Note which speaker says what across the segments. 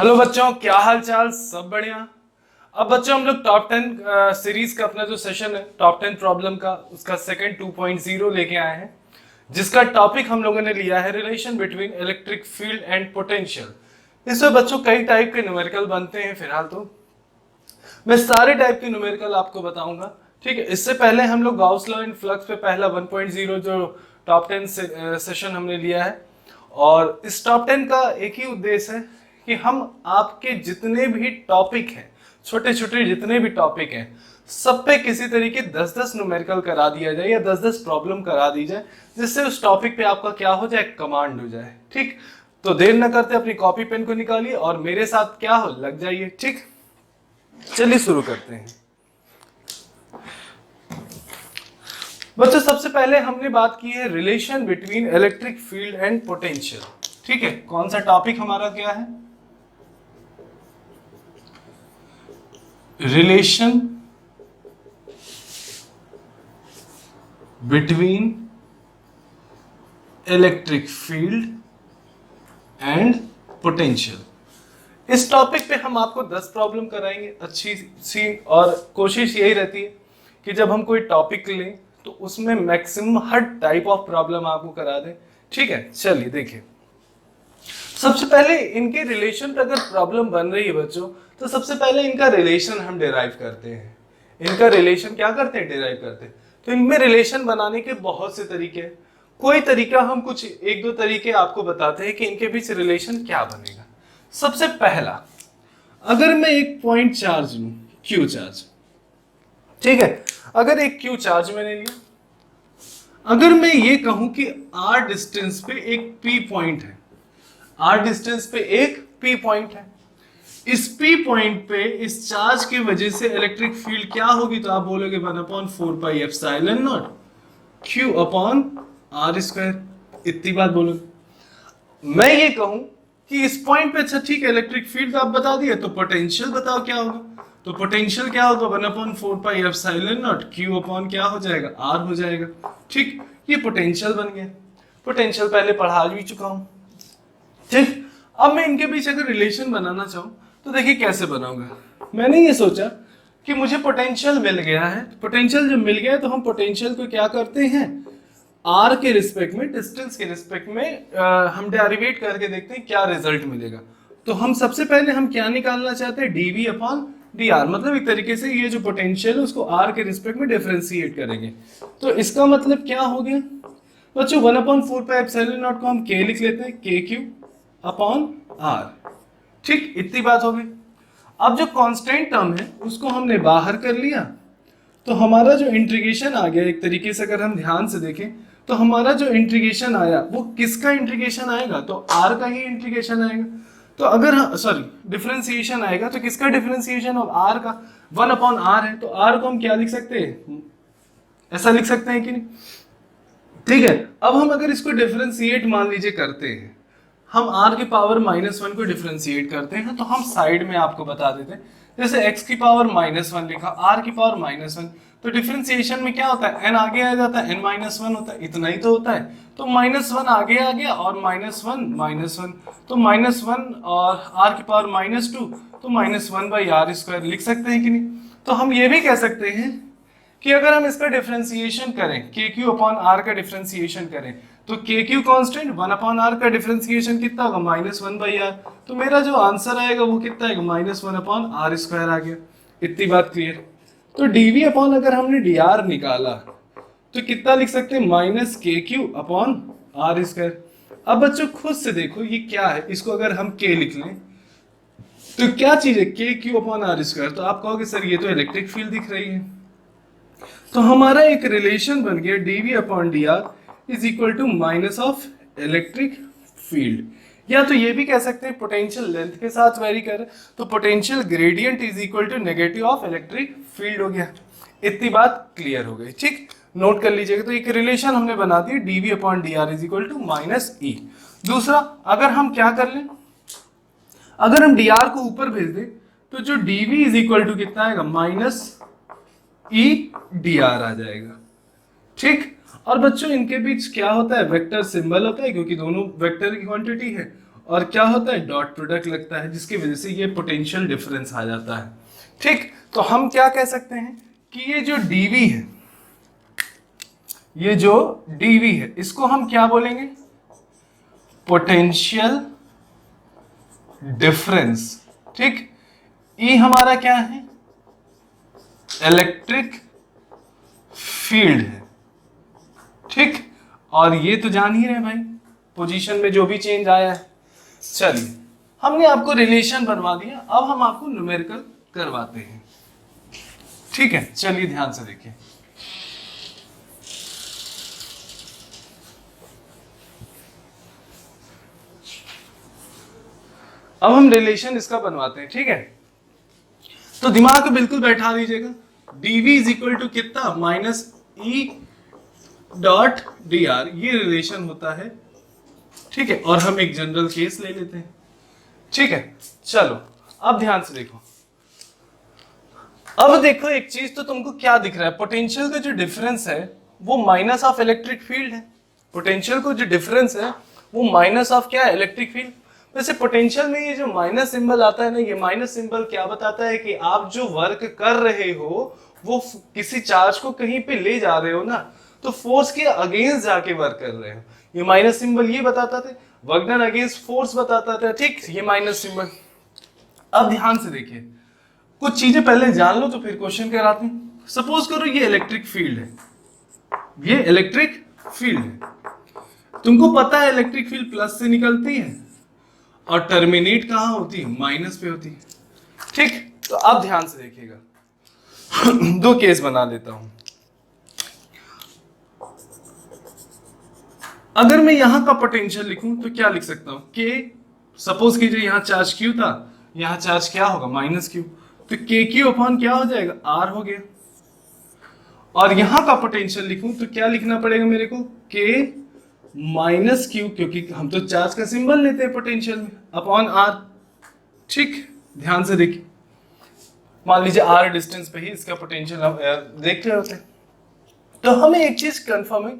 Speaker 1: Hello बच्चों, क्या हाल चाल? सब बढ़िया। अब बच्चों हम लोग टॉप 10 सीरीज का अपना जो सेशन है टॉप 10 प्रॉब्लम का उसका सेकंड 2.0 लेके आए हैं, जिसका टॉपिक हम लोगों ने लिया है relation between electric field and potential. इसमें बच्चों कई टाइप के न्यूमेरिकल बनते हैं। फिलहाल तो मैं सारे टाइप के न्यूमेरिकल आपको बताऊंगा, ठीक है। इससे पहले हम लोग गाउस लॉ एंड फ्लक्स पे पहला 1.0 जो टॉप 10 सेशन हमने लिया है, और इस टॉप 10 का एक ही उद्देश्य है कि हम आपके जितने भी टॉपिक हैं, छोटे छोटे जितने भी टॉपिक हैं, सब पे किसी तरीके 10-10 न्यूमेरिकल करा दिया जाए या 10-10 प्रॉब्लम करा दी जाए, जिससे उस टॉपिक पे आपका क्या हो जाए, कमांड हो जाए। ठीक, तो देर न करते अपनी कॉपी पेन को निकालिए और मेरे साथ क्या हो, लग जाइए। ठीक, चलिए शुरू करते हैं। बच्चों सबसे पहले हमने बात की है relation between electric field and potential. ठीक है, कौन सा टॉपिक हमारा क्या है? Relation between electric field and potential. इस टॉपिक पे हम आपको 10 प्रॉब्लम कराएंगे अच्छी सी, और कोशिश यही रहती है कि जब हम कोई टॉपिक लें तो उसमें maximum her type of problem आपको करा दें। ठीक है, चलिए देखिए। सबसे पहले इनके रिलेशन पे अगर प्रॉब्लम बन रही है बच्चों, तो सबसे पहले इनका रिलेशन हम डिराइव करते हैं। इनका रिलेशन क्या करते हैं, डिराइव करते हैं। तो इनमें रिलेशन बनाने के बहुत से तरीके हैं। कोई तरीका हम कुछ एक दो तरीके आपको बताते हैं कि इनके बीच रिलेशन क्या बनेगा। सबसे पहला, अगर मैं एक पॉइंट चार्ज लूं, क्यू चार्ज, ठीक है, अगर एक क्यू चार्ज मैंने लिया, अगर मैं ये कहूं कि आर डिस्टेंस पे एक पी पॉइंट है, आर डिस्टेंस पे एक पी पॉइंट है, इस पी पॉइंट पे इस चार्ज की वजह से इलेक्ट्रिक फील्ड क्या होगी, तो आप बोलोगे 1/4 pi epsilon naught q upon r square. इतनी बात बोलोगे। मैं ये कहूं कि इस पॉइंट पे, अच्छा ठीक है, इलेक्ट्रिक फील्ड आप बता दिए, तो पोटेंशियल बताओ क्या होगा। तो पोटेंशियल क्या होगा, 1/4 pi epsilon naught q upon क्या हो जाएगा, आर हो जाएगा। ठीक, ये पोटेंशियल बन गया। पोटेंशियल पहले पढ़ा भी चुका हूं। ठीक, अब मैं इनके बीच अगर रिलेशन बनाना चाहूं तो देखिए कैसे बनाऊंगा। मैंने ये सोचा कि मुझे पोटेंशियल मिल गया है। पोटेंशियल जब मिल गया है तो हम पोटेंशियल को क्या करते हैं, आर के रिस्पेक्ट में, डिस्टेंस के रिस्पेक्ट में हम डेरिवेट करके देखते हैं क्या रिजल्ट मिलेगा। तो हम सबसे पहले हम क्या निकालना चाहते हैं, डीवी अपॉन डी आर, मतलब एक तरीके से ये जो पोटेंशियल है उसको आर के रिस्पेक्ट में डिफरेंशिएट करेंगे। तो इसका मतलब क्या हो गया बच्चों, 1/4 पाई एप्सिलॉन नॉट को हम के लिख लेते हैं, के क्यू अपॉन आर। ठीक, इतनी बात हो गई। अब जो कांस्टेंट टर्म है उसको हमने बाहर कर लिया, तो हमारा जो इंटीग्रेशन आ गया, एक तरीके से अगर हम ध्यान से देखें तो हमारा जो इंटीग्रेशन आया वो किसका इंटीग्रेशन आएगा, तो आर का ही इंटीग्रेशन आएगा। तो अगर सॉरी डिफरेंशिएशन आएगा तो किसका डिफरेंशिएशन, और आर का। 1/r है तो आर को हम क्या लिख सकते हैं, ऐसा लिख सकते हैं कि नहीं। ठीक है, अब हम अगर इसको डिफरेंशिएट मान लीजिए करते हैं, हम r की पावर -1 को डिफरेंशिएट करते हैं, तो हम साइड में आपको बता देते हैं, जैसे x की पावर -1 लिखा, r की पावर -1, तो डिफरेंशिएशन में क्या होता है, n आगे आ जाता है, n-1 होता है, इतना ही तो होता है। तो -1 आगे आ गया और -1, तो -1 और r की पावर -2, तो -1/r² लिख सकते हैं कि नहीं। तो हम ये भी कह सकते हैं कि अगर हम इसका डिफरेंशिएशन करें, के क्यू अपॉन आर का डिफरेंशिएशन करें, तो के क्यू कॉन्स्टेंट, 1/r का डिफरेंशिएशन कितना होगा, -1/r। तो मेरा जो आंसर आएगा वो कितना आएगा, -1/r² आ गया। इतनी बात क्लियर। तो dv अपॉन अगर हमने dr निकाला तो कितना लिख सकते हैं, -kq अपॉन r²। अब बच्चों खुद से देखो ये क्या है, इसको अगर हम k लिख लें तो क्या चीज है, kq अपॉन r²। तो आप कहोगे सर ये तो इलेक्ट्रिक फील्ड दिख रही है। तो हमारा एक रिलेशन बन गया, dv upon dr is equal to minus of electric field, या तो ये भी कह सकते हैं पोटेंशियल लेंथ के साथ वेरी कर, तो potential gradient is equal to negative of electric field हो गया। इतनी बात क्लियर हो गई। ठीक, नोट कर लीजिएगा। तो एक रिलेशन हमने बना दी, dv upon dr is equal to -e। दूसरा, अगर हम क्या कर लें, अगर हम dr को ऊपर भेज दें तो जो dv इज इक्वल टू कितना आएगा, -e/dr आ जाएगा। ठीक, और बच्चों इनके बीच क्या होता है, वेक्टर सिंबल होता है, क्योंकि दोनों वेक्टर की क्वांटिटी है, और क्या होता है, डॉट प्रोडक्ट लगता है, जिसकी वजह से ये पोटेंशियल डिफरेंस आ जाता है। ठीक, तो हम क्या कह सकते हैं कि ये जो dv है, ये जो dv है, इसको हम क्या बोलेंगे, पोटेंशियल डिफरेंस। ठीक, E हमारा क्या है, इलेक्ट्रिक फील्ड है। ठीक, और ये तो जान ही रहे भाई, पोजीशन में जो भी चेंज आया है। चलिए, हमने आपको रिलेशन बनवा दिया, अब हम आपको न्यूमेरिकल करवाते हैं। ठीक है, चलिए ध्यान से देखिए। अब हम रिलेशन इसका बनवाते हैं। ठीक है, तो दिमाग बिल्कुल बैठा दीजिएगा। dv इज इक्वल टू कितना, minus E dot D R, ये रिलेशन होता है। ठीक है, और हम एक जनरल केस ले लेते हैं। ठीक है, चलो अब ध्यान से देखो। अब देखो एक चीज, तो तुमको क्या दिख रहा है, पोटेंशियल का जो डिफरेंस है वो माइनस ऑफ इलेक्ट्रिक फील्ड है। पोटेंशियल को जो डिफरेंस है वो माइनस ऑफ क्या है, इलेक्ट्रिक फील्ड। वैसे पोटेंशियल में ये जो माइनस सिंबल आता है ना, ये माइनस सिंबल क्या बताता है कि आप जो वर्क कर रहे हो वो किसी चार्ज को कहीं पे ले जा रहे हो ना, तो फोर्स के अगेंस्ट जाके वर्क कर रहे हो। ये माइनस सिंबल ये बताता था, वर्क डन अगेंस्ट फोर्स बताता था। ठीक, ये माइनस सिंबल। अब ध्यान से देखिए, कुछ चीजें पहले जान लो तो फिर क्वेश्चन कराते हैं। सपोज करो ये इलेक्ट्रिक फील्ड है, ये इलेक्ट्रिक फील्ड है। तुमको पता है इलेक्ट्रिक फील्ड प्लस से निकलती है और टर्मिनेट कहां होती है, माइनस पे होती है। ठीक, तो अब ध्यान से देखिएगा। दो केस बना लेता हूं। अगर मैं यहां का पोटेंशियल लिखूं तो क्या लिख सकता हूं, के, सपोज कीजिए यहां चार्ज क्यू था, यहां चार्ज क्या होगा, माइनस क्यू, तो के क्यू अपॉन क्या हो जाएगा, आर हो गया। और यहां का पोटेंशियल लिखूं तो क्या लिखना पड़ेगा मेरे को, के माइनस क्यू, क्योंकि हम तो चार्ज का सिंबल लेते हैं पोटेंशियल में, अपॉन आर। ठीक, ध्यान से देखिए, मान लीजिए आर डिस्टेंस पे ही इसका पोटेंशियल हम देख रहे होते हैं। तो हमें एक चीज कंफर्म है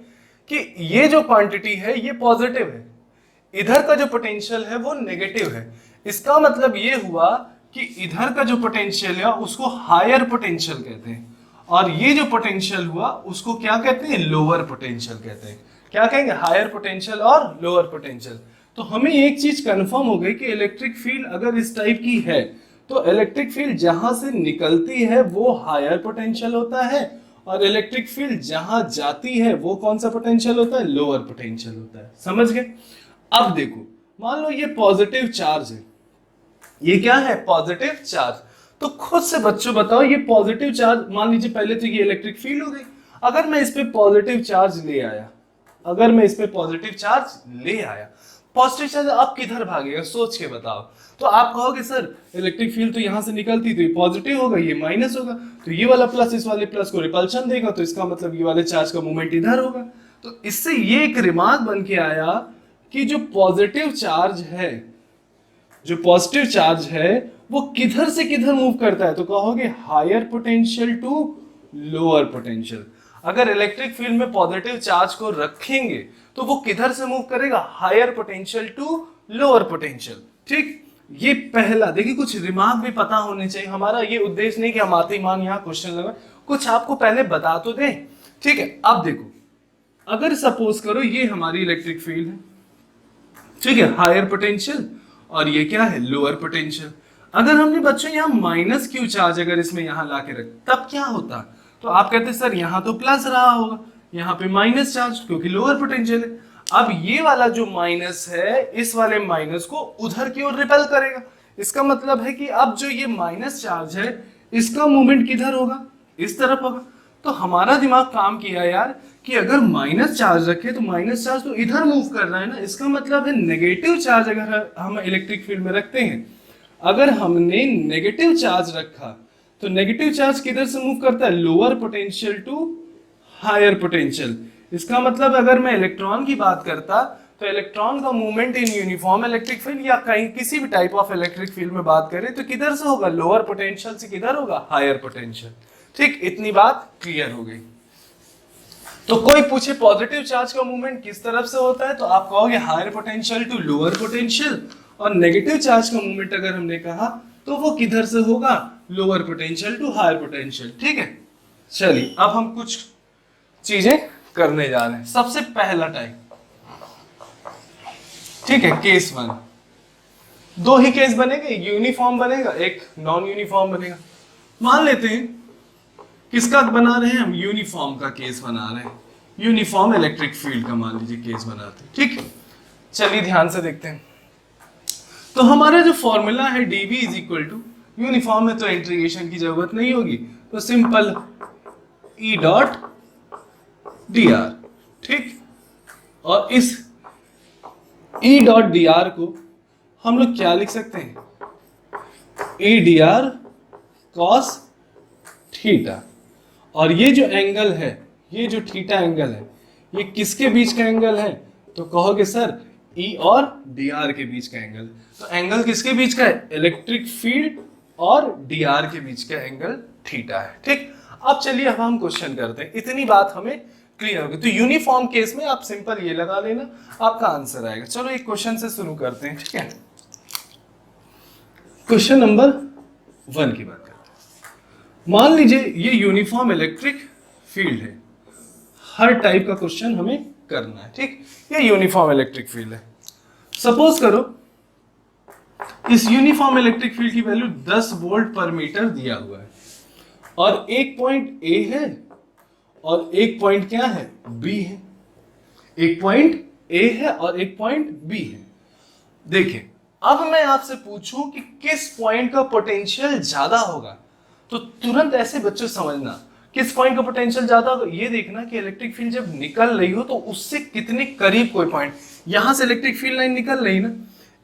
Speaker 1: कि ये जो क्वांटिटी है ये पॉजिटिव है, इधर का जो पोटेंशियल है वो नेगेटिव है। इसका मतलब ये हुआ कि इधर का जो पोटेंशियल है उसको हायर पोटेंशियल कहते हैं, और ये जो पोटेंशियल हुआ उसको क्या कहते हैं, लोअर पोटेंशियल कहते हैं। क्या कहेंगे, हायर पोटेंशियल और लोअर पोटेंशियल। तो हमें एक चीज कंफर्म हो गई कि इलेक्ट्रिक फील्ड अगर इस टाइप की है तो इलेक्ट्रिक फील्ड जहां से निकलती है वो हायर पोटेंशियल होता है, और इलेक्ट्रिक फील्ड जहां जाती है वो कौन सा पोटेंशियल होता है, लोअर पोटेंशियल होता है। समझ गए। अब देखो, मान लो ये पॉजिटिव चार्ज है, ये क्या है, पॉजिटिव चार्ज। तो खुद से बच्चों बताओ, ये पॉजिटिव चार्ज, मान लीजिए पहले तो ये इलेक्ट्रिक फील्ड हो गई, अगर मैं इस पे पॉजिटिव चार्ज ले आया, अगर मैं इस पे पॉजिटिव चार्ज ले आया, पॉजिटिव चार्ज अब किधर भागेगा, सोच के बताओ। तो आप कहोगे सर इलेक्ट्रिक फील्ड तो यहां से निकलती, तो ये पॉजिटिव होगा, ये माइनस होगा, तो ये वाला प्लस इस वाले प्लस को रिपल्शन देगा, तो इसका मतलब ये वाले चार्ज का मूवमेंट इधर होगा। तो इससे ये एक रिमार्क बन के आया कि जो पॉजिटिव चार्ज है, जो पॉजिटिव चार्ज है वो किधर से किधर मूव करता है, तो कहोगे higher potential to lower potential. अगर इलेक्ट्रिक फील्ड में पॉजिटिव चार्ज को रखेंगे तो वो किधर से मूव करेगा, higher potential to lower potential. ठीक, ये पहला देखिए, कुछ रिमार्क भी पता होने चाहिए। हमारा ये उद्देश्य नहीं कि हम आते ही मान यहाँ क्वेश्चन लगा, कुछ आपको पहले बता तो दें। ठीक है, अब देखो, अगर सपोज करो ये हमारी इलेक्ट्रिक फील्ड है, ठीक है, हायर पोटेंशियल, और ये क्या है, लोअर पोटेंशियल। अगर हमने बच्चों यहाँ माइनस क्यू चार्ज अगर इसमें यहाँ ला के रख, तब क्या होता, तो आप कहते सर यहाँ तो प्लस रहा होगा, यहाँ पे माइनस चार्ज, क्योंकि लोअर पोटेंशियल है। अब ये वाला जो माइनस है, इस वाले माइनस को उधर की ओर रिपेल करेगा। इसका मतलब है कि अब जो ये माइनस चार्ज है इसका मूवमेंट किधर होगा, इस तरफ होगा। तो हमारा दिमाग काम किया यार कि अगर माइनस चार्ज रखे तो माइनस चार्ज तो इधर मूव कर रहा है ना, इसका मतलब है नेगेटिव चार्ज अगर हम इलेक्ट्रिक फील्ड में रखते हैं, अगर हमने नेगेटिव चार्ज रखा तो नेगेटिव चार्ज किधर से मूव करता है, lower potential to higher potential. इसका मतलब अगर मैं इलेक्ट्रॉन की बात करता तो इलेक्ट्रॉन का movement in uniform electric field या कहीं किसी भी टाइप ऑफ इलेक्ट्रिक फील्ड में बात करें तो किधर से होगा, लोअर पोटेंशियल से किधर होगा, हायर पोटेंशियल। ठीक, इतनी बात क्लियर हो गई। तो कोई पूछे पॉजिटिव चार्ज का मूवमेंट किस तरफ से होता है, तो आप कहोगे higher potential to lower potential, और नेगेटिव चार्ज का मूवमेंट अगर हमने कहा तो वो किधर से होगा, lower potential to higher potential. ठीक है, चलिए अब हम कुछ चीजें करने जा रहे हैं। सबसे पहला टाइप, ठीक है, केस वन। दो ही केस बनेगा, एक यूनिफॉर्म बनेगा, एक नॉन यूनिफॉर्म बनेगा। मान लेते हैं किसका बना रहे हैं हम, यूनिफॉर्म का केस बना रहे हैं, यूनिफॉर्म इलेक्ट्रिक फील्ड का मान लीजिए केस बनाते हैं। ठीक, चलिए ध्यान से देखते हैं। तो हमारा जो फॉर्मूला है dV is equal to, uniform में तो इंटीग्रेशन की जरूरत नहीं होगी, तो सिंपल E डॉट dr। ठीक, और इस E डॉट dr को हम लोग क्या लिख सकते हैं, E dr cos थीटा। और ये जो एंगल है, ये जो थीटा एंगल है, ये किसके बीच का एंगल है, तो कहोगे सर E और dr के बीच का एंगल। तो एंगल किसके बीच का है, इलेक्ट्रिक फील्ड और dr के बीच का एंगल थीटा है। ठीक, अब चलिए अब हम क्वेश्चन करते हैं, इतनी बात हमें क्लियर होगी। तो यूनिफॉर्म केस में आप सिंपल ये लगा लेना, आपका आंसर आएगा। चलो एक क्वेश्चन से शुरू करते हैं। ठीक है, क्वेश्चन नंबर 1 की बात करते हैं। मान लीजिए ये यूनिफॉर्म इलेक्ट्रिक फील्ड है, हर टाइप का क्वेश्चन हमें करना है। ठीक, ये यूनिफॉर्म इलेक्ट्रिक फील्ड है। सपोज करो इस यूनिफॉर्म इलेक्ट्रिक फील्ड की वैल्यू 10 वोल्ट पर मीटर दिया हुआ है, और एक पॉइंट ए है और एक पॉइंट क्या है, बी है। एक पॉइंट ए है और एक पॉइंट बी है। देखिए अब मैं आपसे पूछूं कि किस पॉइंट का पोटेंशियल ज्यादा होगा, तो तुरंत ऐसे बच्चों समझना किस पॉइंट का पोटेंशियल ज्यादा होगा। ये देखना कि इलेक्ट्रिक फील्ड जब निकल रही हो तो उससे कितने करीब कोई पॉइंट, यहां से इलेक्ट्रिक फील्ड लाइन निकल रही ना,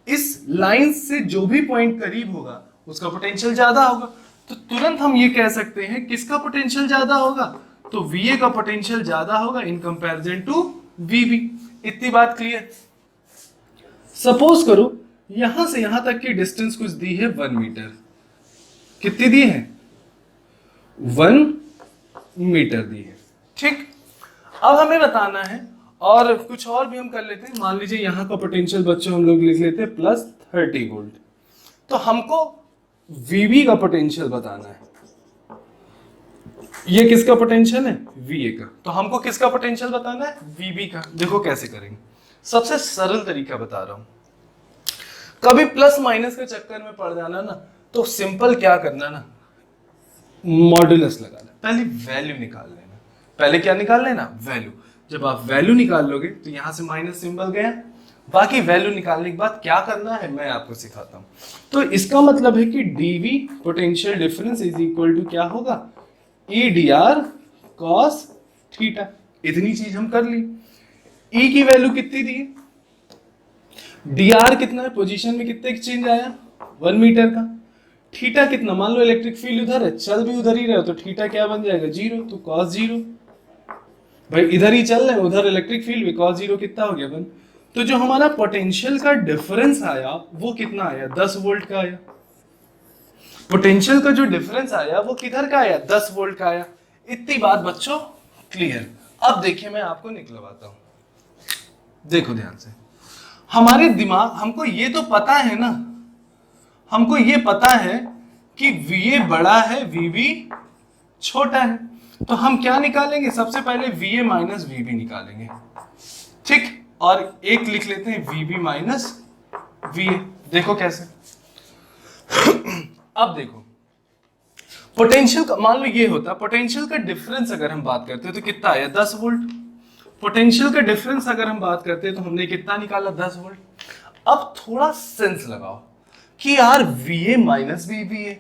Speaker 1: इस लाइन से जो भी पॉइंट करीब होगा उसका पोटेंशियल ज्यादा होगा। तो तुरंत हम ये कह सकते हैं किसका पोटेंशियल ज्यादा होगा, तो VA का पोटेंशियल ज्यादा होगा इन कंपैरिजन टू VB। इतनी बात क्लियर। सपोज करो यहां से यहां तक की डिस्टेंस कुछ दी है 1 मीटर। कितनी दी है, 1 मीटर दी है। ठीक, अब हमें बताना है, और कुछ और भी हम कर लेते हैं। मान लीजिए यहां का पोटेंशियल बच्चों हम लोग लिख लेते हैं +30 वोल्ट। तो हमको VB का पोटेंशियल बताना है। ये किसका पोटेंशियल है, VA का। तो हमको किसका पोटेंशियल बताना है, VB का। देखो कैसे करेंगे, सबसे सरल तरीका बता रहा हूं। कभी प्लस माइनस के चक्कर में पड़ जाना ना, तो सिंपल क्या करना ना, मॉड्यूलस लगाना, पहले वैल्यू निकाल लेना। पहले क्या निकाल लेना, वैल्यू। जब आप वैल्यू निकाल लोगे तो यहां से माइनस सिंबल गया, बाकी वैल्यू निकालने के बाद क्या करना है मैं आपको सिखाता हूं। तो इसका मतलब है कि dV potential difference is equal to क्या होगा, E dr cos थीटा। इतनी चीज हम कर ली। E की वैल्यू कितनी दी, dr कितना है, पोजीशन में कितने चेंज आया, 1 मीटर का। थीटा कितना, मान लो इलेक्ट्रिक फील्ड उधर है, चल भी उधर ही रहे, तो थीटा क्या बन जाएगा, 0। तो cos 0, भाई इधर ही चल रहे, उधर इलेक्ट्रिक फील्ड भी, cos 0 कितना हो गया 1। तो जो हमारा पोटेंशियल का डिफरेंस आया वो कितना आया, 10 वोल्ट का आया। पोटेंशियल का जो डिफरेंस आया वो किधर का आया, 10 वोल्ट का आया। इतनी बात बच्चों क्लियर। अब देखिए मैं आपको निकलवाता हूं, देखो ध्यान से। हमारे दिमाग, हमको ये तो पता है ना, हमको ये पता है कि VA बड़ा है VB छोटा है, तो हम क्या निकालेंगे, सबसे पहले VA माइनस VB निकालेंगे। ठीक, और एक लिख लेते हैं VB माइनस VA। देखो कैसे। अब देखो पोटेंशियल का, मान लो ये होता, पोटेंशियल का डिफरेंस अगर हम बात करते हैं तो कितना आया, 10 वोल्ट। पोटेंशियल का डिफरेंस अगर हम बात करते हैं तो हमने कितना निकाला, 10 वोल्ट। अब थोड़ा सेंस लगाओ कि यार VA माइनस VB है,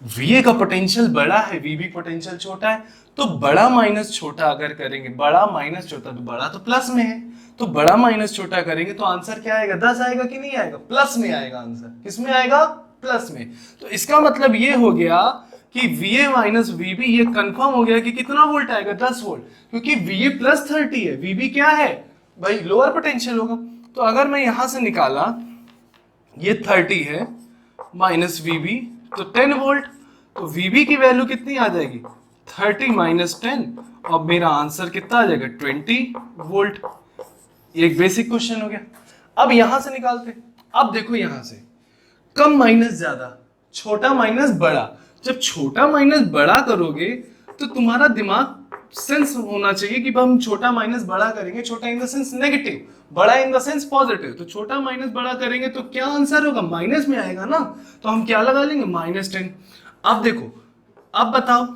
Speaker 1: VA का पोटेंशियल बड़ा है, VB पोटेंशियल छोटा है, तो बड़ा माइनस छोटा अगर करेंगे, बड़ा माइनस छोटा, तो बड़ा तो प्लस में है, तो बड़ा माइनस छोटा करेंगे तो आंसर क्या आएगा, 10 आएगा कि नहीं आएगा, प्लस में आएगा आंसर। किस में आएगा, प्लस में। तो इसका मतलब ये हो गया कि VA माइनस VB, ये कंफर्म हो गया कि कितना वोल्ट आएगा, 10 वोल्ट, क्योंकि VA प्लस 30 है, VB क्या है भाई, लोअर पोटेंशियल होगा। तो अगर मैं यहां से निकाला, ये 30 है माइनस VB, तो 10 वोल्ट, तो VB की वैल्यू कितनी आ जाएगी, 30 माइनस 10 और मेरा आंसर कितना आ जाएगा 20 वोल्ट। एक बेसिक क्वेश्चन हो गया। अब यहां से निकालते हैं। अब देखो यहां से कम माइनस ज्यादा, छोटा माइनस बड़ा। जब छोटा माइनस बड़ा करोगे तो तुम्हारा दिमाग सेंस होना चाहिए कि हम छोटा माइनस बड़ा करेंगे, छोटा इन द सेंस नेगेटिव, बड़ा इन द सेंस पॉजिटिव। तो छोटा माइनस बड़ा करेंगे तो क्या आंसर होगा, माइनस में आएगा ना। तो हम क्या लगा लेंगे, -10। अब देखो, अब बताओ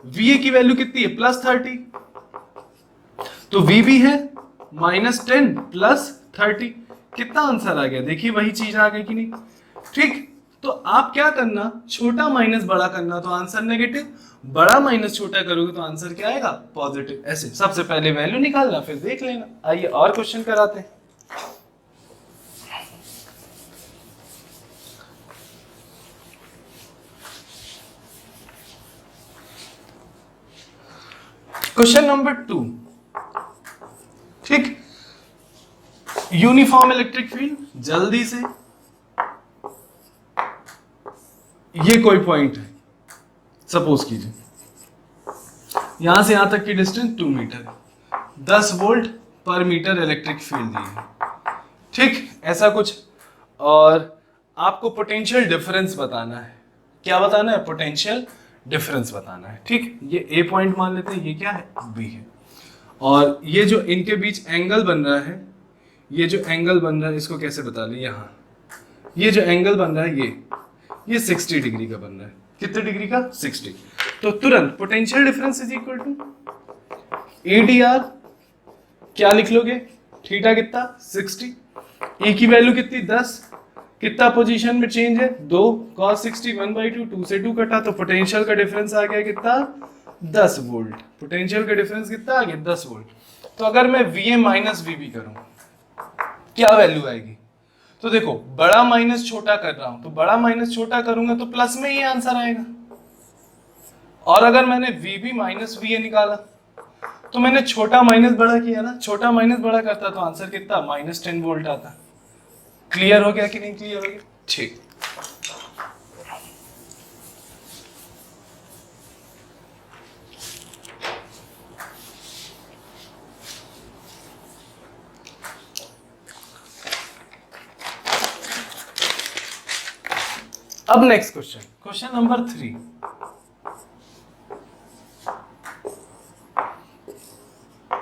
Speaker 1: VA की वैल्यू कितनी है, +30, तो VB है -10 +30। कितना आंसर आ गया, देखिए वही चीज आ गई कि नहीं। ठीक, तो आप क्या करना, छोटा माइनस बड़ा करना तो आंसर नेगेटिव, बड़ा माइनस छोटा करोगे तो आंसर क्या आएगा, पॉजिटिव। ऐसे सबसे पहले वैल्यू निकालना, फिर देख लेना। आइए और क्वेश्चन कराते हैं। Question number 2। ठीक, यूनिफॉर्म इलेक्ट्रिक फील्ड, जल्दी से ये कोई पॉइंट है, सपोज कीजिए यहां से यहां तक की डिस्टेंस 2 मीटर है, 10 वोल्ट पर मीटर इलेक्ट्रिक फील्ड दी है। ठीक, ऐसा कुछ। और आपको पोटेंशियल डिफरेंस बताना है। क्या बताना है, पोटेंशियल डिफरेंस बताना है। ठीक, ये ए पॉइंट मान लेते हैं, ये क्या है, बी है। और ये जो इनके बीच एंगल बन रहा है, ये जो एंगल बन रहा है इसको कैसे बता लें, यहाँ ये जो एंगल बन रहा है ये 60 डिग्री का बन रहा है। कितने डिग्री का, 60। तो तुरंत potential difference is equal to ADR, क्या लिख लोगे, थीटा कितना 60, ए की वैल्यू कितनी 10, कितना पोजीशन में चेंज है 2, cos 60 1/2, 2 से 2 कटा तो पोटेंशियल का डिफरेंस आ गया कितना 10 वोल्ट। पोटेंशियल का डिफरेंस कितना आ गया 10 वोल्ट। तो अगर मैं VA माइनस VB करूं क्या वैल्यू आएगी, तो देखो बड़ा माइनस छोटा कर रहा हूं तो बड़ा माइनस छोटा करूंगा तो प्लस में ही आंसर आएगा। और अगर मैंने VB माइनस VA निकाला तो मैंने छोटा माइनस बड़ा किया ना, छोटा माइनस बड़ा करता तो आंसर कितना -10 वोल्ट आता। क्लियर हो गया कि नहीं क्लियर हो गया, ठीक। अब नेक्स्ट क्वेश्चन, क्वेश्चन नंबर 3।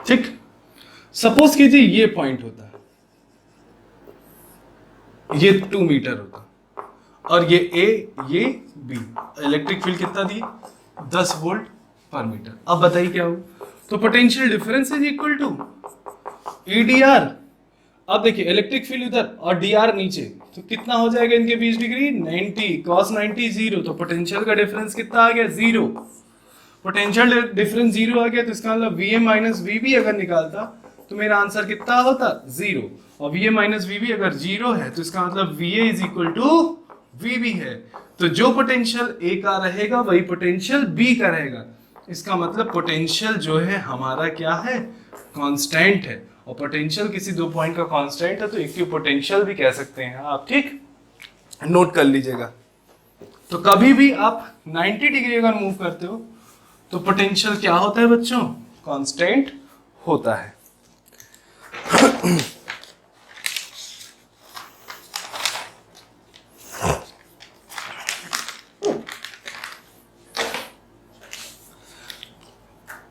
Speaker 1: ठीक, सपोज कीजिए ये पॉइंट होता है, ये 2 मीटर होता और ये A ये B, इलेक्ट्रिक फील्ड कितना दी 10 वोल्ट पर मीटर। अब बताइए क्या हो, तो potential difference is equal to EDR। अब देखिए इलेक्ट्रिक फील्ड इधर और DR नीचे, तो कितना हो जाएगा इनके बीच डिग्री 90, cos 90 0, तो पोटेंशियल का डिफरेंस कितना आ गया 0। पोटेंशियल डिफरेंस 0 आ गया तो इसका मतलब VA माइनस VB अगर निकालता तो मेरा आंसर कितना होता 0, और VA माइनस VB अगर 0 है तो इसका मतलब VA is equal to VB है। तो जो पोटेंशियल A का रहेगा वही पोटेंशियल B का रहेगा। इसका मतलब पोटेंशियल जो है हमारा क्या है, कांस्टेंट है। और पोटेंशियल किसी दो पॉइंट का कांस्टेंट है तो इक्विपोटेंशियल भी कह सकते हैं आप। ठीक, नोट कर लीजिएगा। तो कभी भी आप 90 डिग्री अगर मूव करते हो तो पोटेंशियल क्या होता है बच्चों, कांस्टेंट होता है।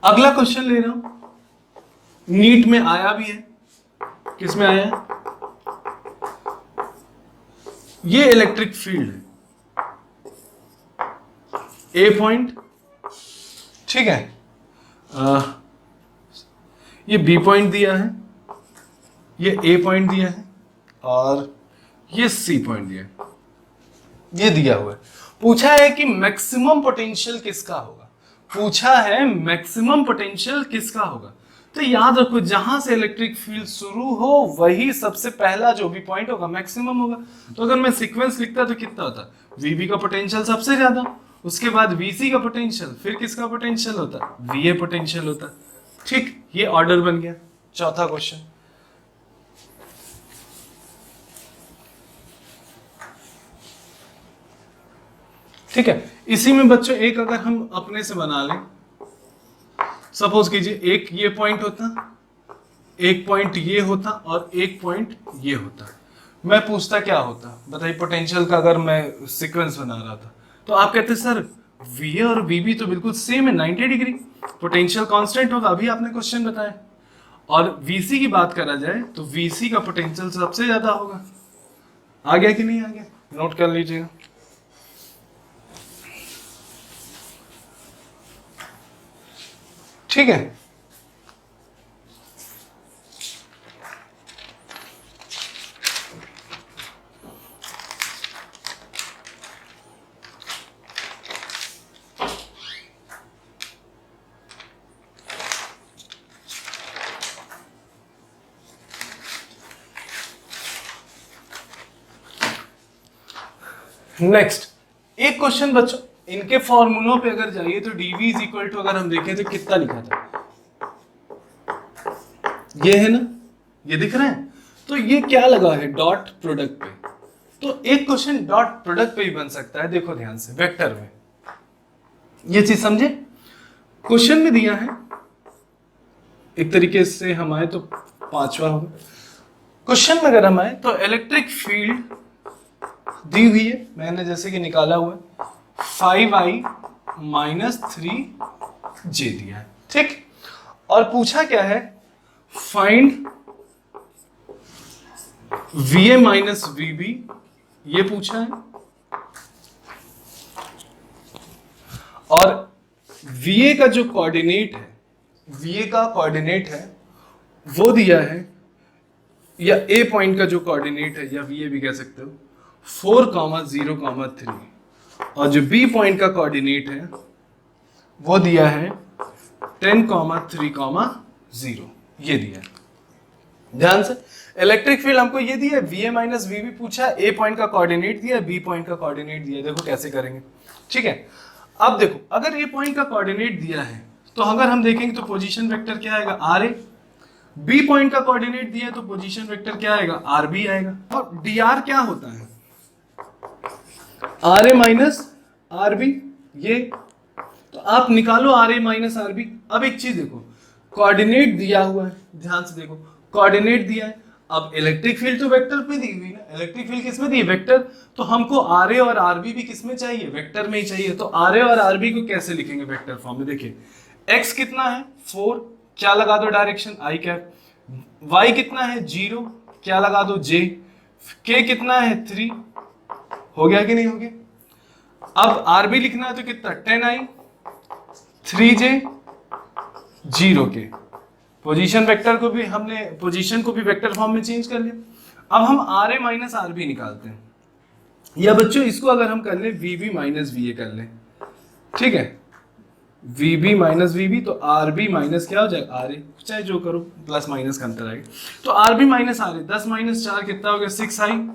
Speaker 1: अगला क्वेश्चन ले रहा हूं, नीट में आया भी है। किस में आया है, ये इलेक्ट्रिक फील्ड है, ए पॉइंट, ठीक है, ये बी पॉइंट दिया है, ये ए पॉइंट दिया है और ये सी पॉइंट दिया है, ये दिया हुआ है। पूछा है कि मैक्सिमम पोटेंशियल किसका होगा, पूछा है मैक्सिमम पोटेंशियल किसका होगा। तो याद रखो जहां से इलेक्ट्रिक फील्ड शुरू हो वही सबसे पहला जो भी पॉइंट होगा मैक्सिमम होगा। तो अगर मैं सीक्वेंस लिखता तो कितना होता, VB का पोटेंशियल सबसे ज्यादा, उसके बाद VC का पोटेंशियल, फिर किसका पोटेंशियल होता, VA पोटेंशियल होता। ठीक, ये ऑर्डर बन गया। चौथा क्वेश्चन, ठीक है, इसी में बच्चों एक अगर हम अपने से बना लें सपोज कीजिए एक ये पॉइंट होता, एक पॉइंट ये होता और एक पॉइंट ये होता, मैं पूछता क्या होता बताइए पोटेंशियल का, अगर मैं सीक्वेंस बना रहा था तो आप कहते सर वी और वी तो बिल्कुल सेम है 90 डिग्री, पोटेंशियल कांस्टेंट होगा, अभी आपने क्वेश्चन बताया। और वीसी की बात करा जाए तो वीसी का पोटेंशियल सबसे ज्यादा होगा। आ गया कि नहीं आ गया, नोट कर लीजिएगा। ठीक है, नेक्स्ट एक क्वेश्चन बच्चों, इनके फॉर्मूलों पे अगर जाइए तो dv इज इक्वल टू, अगर हम देखें तो कितना लिखा था, ये है ना, ये दिख रहा है, तो ये क्या लगा है डॉट प्रोडक्ट पे, तो एक क्वेश्चन डॉट प्रोडक्ट पे भी बन सकता है, देखो ध्यान से वेक्टर में, ये चीज समझे। क्वेश्चन में दिया है एक तरीके से हम आए तो पांचवा होगा, क्वेश्चन में अगर हम आए तो इलेक्ट्रिक फील्ड दी हुई है, मैंने जैसे कि निकाला हुआ है 5i माइनस 3j दिया है, ठीक। और पूछा क्या है, फाइंड va माइनस vb, ये पूछा है, और va का जो कोऑर्डिनेट है, va का कोऑर्डिनेट है वो दिया है, या a पॉइंट का जो कोऑर्डिनेट है, या va भी कह सकते हो 4,0,3, और जो b पॉइंट का कोऑर्डिनेट है वो दिया है 10,3,0, ये दिया है। ध्यान से, इलेक्ट्रिक फील्ड हमको ये दिया है, va माइनस वी पूछा है, a पॉइंट का कोऑर्डिनेट दिया है, b पॉइंट का कोऑर्डिनेट दिया है, देखो कैसे करेंगे। ठीक है, अब देखो अगर a पॉइंट का कोऑर्डिनेट दिया है तो अगर हम देखेंगे तो पोजीशन वेक्टर क्या आएगा ra, b पॉइंट का कोऑर्डिनेट दिया है तो पोजीशन वेक्टर क्या आएगा rb आएगा, और dr क्या होता है ra माइनस rb, ये तो आप निकालो ra माइनस rb। अब एक चीज देखो, कोऑर्डिनेट दिया हुआ है, ध्यान से देखो कोऑर्डिनेट दिया है, अब इलेक्ट्रिक फील्ड तो वेक्टर पे दी हुई ना, इलेक्ट्रिक फील्ड किसमें दी है वेक्टर, तो हमको ra और rb भी किसमें चाहिए वेक्टर में ही चाहिए, तो ra और rb को कैसे लिखेंगे वेक्टर फॉर्म में, देखिए x कितना है 4, क्या लगा दो डायरेक्शन i कैप, y कितना है 0, क्या लगा दो j, k कितना है 3, हो गया कि नहीं हो गया। अब rb लिखना है तो कितना 10i 3j 0k, position vector को भी हमने पोजीशन को भी वेक्टर फॉर्म में चेंज कर लिया। अब हम ra माइनस rb निकालते हैं, या बच्चों इसको अगर हम कर ले vb माइनस va कर ले, ठीक है, vb माइनस vb तो rb माइनस क्या हो जाएगा ra, चाहे जो करो प्लस माइनस का अंतर आएगा, तो rb माइनस ra 10 माइनस 4 कितना हो गया 6i,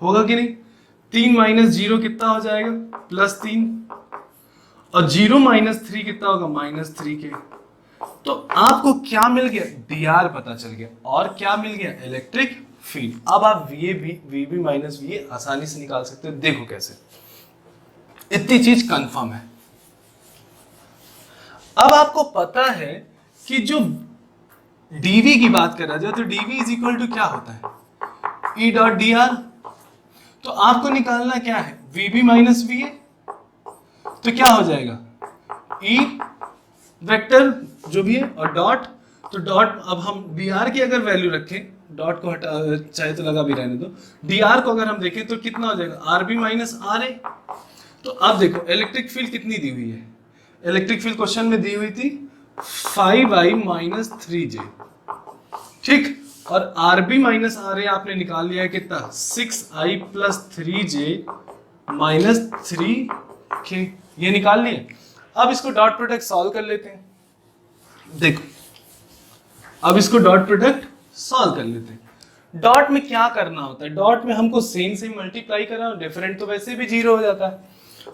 Speaker 1: होगा कि नहीं, 3 माइनस 0 कितना हो जाएगा प्लस 3, और 0 माइनस 3 कितना होगा माइनस 3k, तो आपको क्या मिल गया dr पता चल गया, और क्या मिल गया इलेक्ट्रिक फील्ड। अब आप vb माइनस va आसानी से निकाल सकते हो, देखो कैसे, इतनी चीज कंफर्म है। अब आपको पता है कि जो dv की बात करा जाए तो dv इज इक्वल टू क्या होता है e डॉट dr, तो आपको निकालना क्या है vb माइनस va, तो क्या हो जाएगा e वेक्टर जो भी है और डॉट, तो डॉट अब हम dr की अगर वैल्यू रखें, डॉट को हटा चाहे तो लगा भी रहने दो, dr को अगर हम देखें तो कितना हो जाएगा rb माइनस ra। तो अब देखो इलेक्ट्रिक फील्ड कितनी दी हुई है, इलेक्ट्रिक फील्ड क्वेश्चन में दी हुई थी 5i माइनस 3j, ठीक, और rb माइनस ra आपने निकाल लिया है कितना 6i plus 3j minus 3k, ये निकाल लिए। अब इसको डॉट प्रोडक्ट सॉल्व कर लेते हैं, देखो अब इसको डॉट प्रोडक्ट सॉल्व कर लेते हैं। डॉट में क्या करना होता है, डॉट में हमको सेम से मल्टीप्लाई करा, डिफरेंट तो वैसे भी 0 हो जाता है,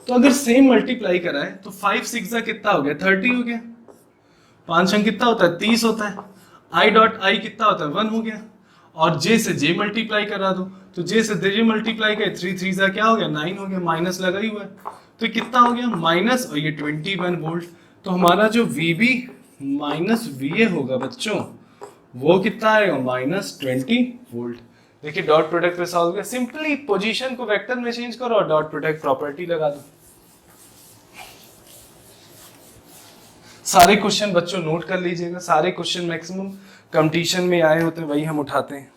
Speaker 1: तो अगर सेम मल्टीप्लाई करा है तो 5 6 कितना हो गया 30 हो गया, 5 अंक कितना होता है 30 होता है, i डॉट i कितना होता है 1 हो गया, और j से j मल्टीप्लाई करा दो, तो j से j मल्टीप्लाई करे 3 3 क्या हो गया 9 हो गया, माइनस लगा ही हुआ है, तो कितना हो गया माइनस, और ये 21 वोल्ट, तो हमारा जो vb माइनस वी ए होगा बच्चों, वो कितना आएगा -20 वोल्ट। देखिए डॉट प्रोडक्ट पे सॉल्व किया, सिंपली पोजीशन को वेक्टर में चेंज करो और डॉट प्रोडक्ट प्रॉपर्टी लगा दो। सारे क्वेश्चन बच्चों नोट कर लीजिएगा, सारे क्वेश्चन मैक्सिमम कंपटीशन में आए होते हैं वही हम उठाते हैं,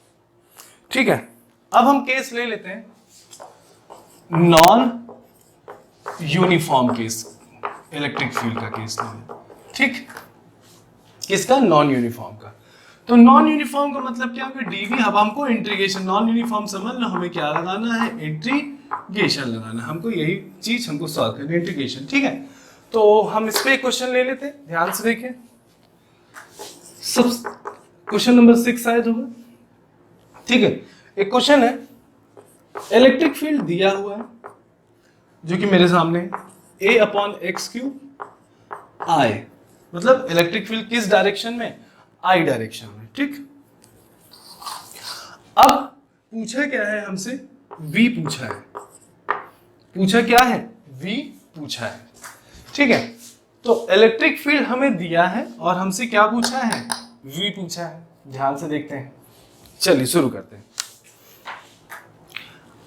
Speaker 1: ठीक है। अब हम केस ले लेते हैं non uniform case, electric field का केस ले लेते हैं, ठीक। किसका? नॉन यूनिफॉर्म का। तो नॉन यूनिफॉर्म का मतलब क्या होगा? डीवी। अब हमको इंटीग्रेशन, नॉन यूनिफॉर्म समझ लो, हमें क्या लगाना है? इंटीग्रेशन लगाना, हमको यही चीज हमको सॉल्व करनी है, इंटीग्रेशन, ठीक है। तो हम इस पे क्वेश्चन ले लेते हैं, ध्यान से देखिए। सब क्वेश्चन नंबर 6 शायद होगा, ठीक है। एक क्वेश्चन है, इलेक्ट्रिक फील्ड दिया हुआ है जो कि मेरे सामने है, A/x³ I, मतलब इलेक्ट्रिक फील्ड किस डायरेक्शन में? I डायरेक्शन में, ठीक। अब पूछा क्या है हमसे? V पूछा है, पूछा क्या है? V पूछा है, ठीक है। तो इलेक्ट्रिक फील्ड हमें दिया है और हमसे क्या पूछा है? V पूछा है। ध्यान से देखते हैं, चलिए शुरू करते हैं।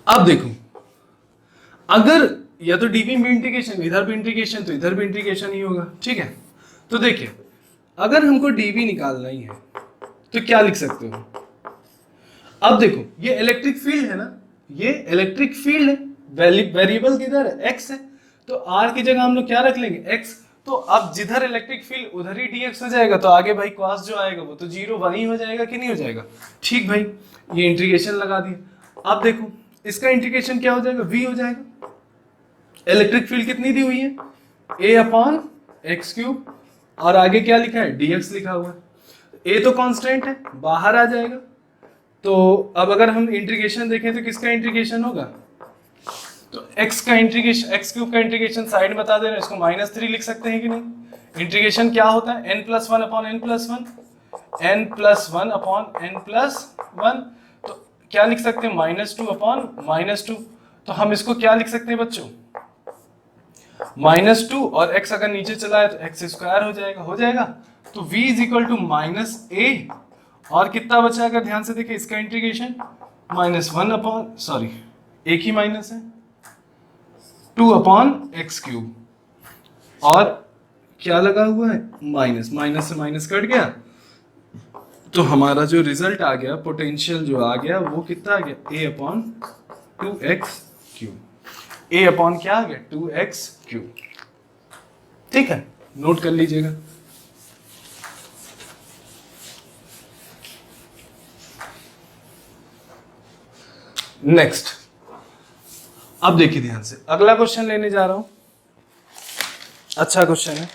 Speaker 1: अब देखो, अगर या तो डीवी में इंटीग्रेशन, इधर भी इंटीग्रेशन, तो इधर भी इंटीग्रेशन ही होगा, ठीक है। तो देखिए, अगर हमको डीवी निकालना ही है तो क्या लिख सकते हो? अब देखो, ये इलेक्ट्रिक फील्ड है ना, ये इलेक्ट्रिक फील्ड है, वेरिएबल किधर है? x है, तो r की जगह हम लोग क्या रख लेंगे? x। तो अब जिधर इलेक्ट्रिक फील्ड उधर ही dx हो जाएगा, तो आगे भाई cos जो आएगा वो तो 0 वही हो जाएगा कि नहीं हो जाएगा? ठीक भाई, ये इंटीग्रेशन लगा दिया। अब देखो, इसका इंटीग्रेशन क्या हो जाएगा? v हो जाएगा। इलेक्ट्रिक फील्ड कितनी दी हुई है? A/x³ और आगे क्या लिखा है? dx लिखा हुआ है। a तो कांस्टेंट है, बाहर आ जाएगा। तो अब अगर हम इंटीग्रेशन देखें तो किसका इंटीग्रेशन होगा? तो x का इंटीग्रेशन, x³ का इंटीग्रेशन साइड बता दे रहे हैं, इसको -3 लिख सकते हैं कि नहीं? इंटीग्रेशन क्या होता है? n+1/n+1, n+1/n+1। तो क्या लिख सकते हैं? -2/-2। तो हम इसको क्या लिख सकते हैं बच्चों? -2 और x अगर नीचे चला है तो x² हो जाएगा, हो जाएगा। तो v =-a और कितना बचा? अगर ध्यान से देखिए, इसका इंटीग्रेशन एक ही माइनस है, 2/x³ और क्या लगा हुआ है? माइनस, माइनस से माइनस कट गया, तो हमारा जो रिजल्ट आ गया, पोटेंशियल जो आ गया, वो कितना आ गया? A/2x³। A/ क्या आ गया? 2x³, ठीक है, नोट कर लीजिएगा। नेक्स्ट, अब देखिए ध्यान से, अगला क्वेश्चन लेने जा रहा हूं, अच्छा क्वेश्चन है।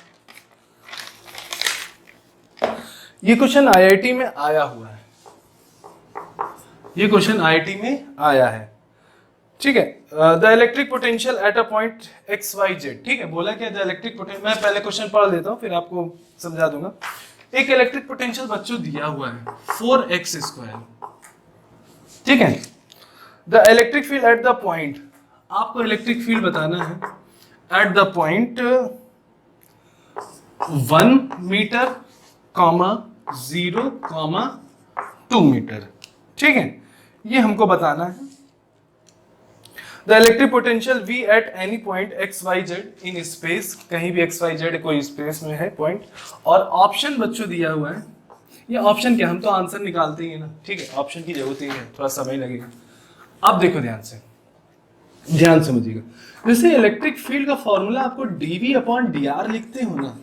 Speaker 1: ये क्वेश्चन आईआईटी में आया हुआ है, ये क्वेश्चन आईआईटी में आया है, ठीक है। The electric potential at a point XYZ, ठीक है। बोला क्या? द इलेक्ट्रिक पोटेंशियल, मैं पहले क्वेश्चन पढ़ देता हूं फिर आपको समझा दूंगा। एक इलेक्ट्रिक पोटेंशियल बच्चों दिया हुआ है 4x², ठीक है। The electric field at the point, आपको इलेक्ट्रिक फील्ड बताना है at the point 1 metre, 0, 2 metre, ठीक है, ये हमको बताना है। The electric potential V at any point XYZ in space, कहीं भी XYZ कोई स्पेस में है पॉइंट, और ऑप्शन बच्चों दिया हुआ है। ये ऑप्शन क्या, हम तो आंसर निकालते ही है ना, ठीक है, ऑप्शन की जरूरत ही है, थोड़ा समय लगेगा। अब देखो ध्यान से, ध्यान समझिएगा। जैसे इलेक्ट्रिक फील्ड का फॉर्मूला आपको dV/dr लिखते हो ना,